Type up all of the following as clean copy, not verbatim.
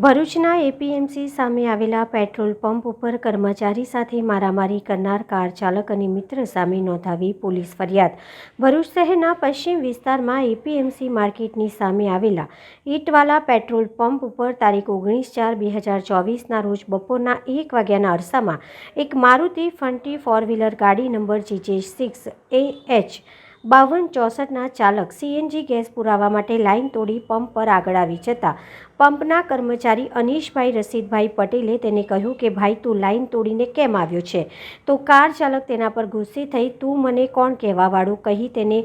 ભરૂચના એપીએમસી સામે આવેલા પેટ્રોલ પંપ ઉપર કર્મચારી સાથે મારામારી કરનાર કાર ચાલક અને મિત્ર સામે નોંધાવી પોલીસ ફરિયાદ। ભરૂચ શહેરના પશ્ચિમ વિસ્તારમાં એપીએમસી માર્કેટની સામે આવેલા ઈંટવાલા પેટ્રોલ પંપ ઉપર તારીખ 19/4/2024ના રોજ બપોરના 1 વાગ્યાના અરસામાં એક મારુતિ ફંટી ફોર વ્હીલર ગાડી નંબર GJ6 AH 5264ના ચાલક સીએનજી ગેસ પુરાવા માટે લાઇન તોડી પંપ પર આગળ આવી જતા પંપના કર્મચારી અનીશભાઈ રસીદભાઈ પટેલે તેને કહ્યું કે ભાઈ તું લાઇન તોડીને કેમ આવ્યો છે? તો કાર ચાલક તેના પર ગુસ્સે થઈ તું મને કોણ કહેવાવાળું કહી તેને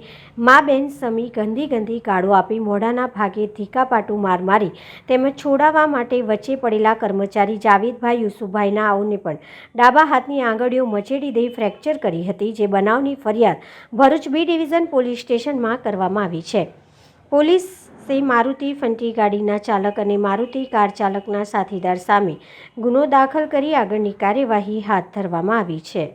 મા બેન સમી ગંદી ગાળો આપી મોઢાના ભાગે ધીકાપાટું માર મારી તેમજ છોડાવવા માટે વચ્ચે પડેલા કર્મચારી જાવેદભાઈ યુસુફભાઈના આવને પણ ડાબા હાથની આંગળીઓ મચેડી દઈ ફ્રેક્ચર કરી હતી, જે બનાવની ફરિયાદ ભરૂચ બી ડિવિઝન પોલીસ સ્ટેશનમાં કરવામાં આવી છે। પોલીસે મારુતિ ફંટી ગાડીના ચાલક અને મારુતિ કાર ચાલકના સાથીદાર સામે ગુનો દાખલ કરી આગળની કાર્યવાહી હાથ ધરવામાં આવી છે।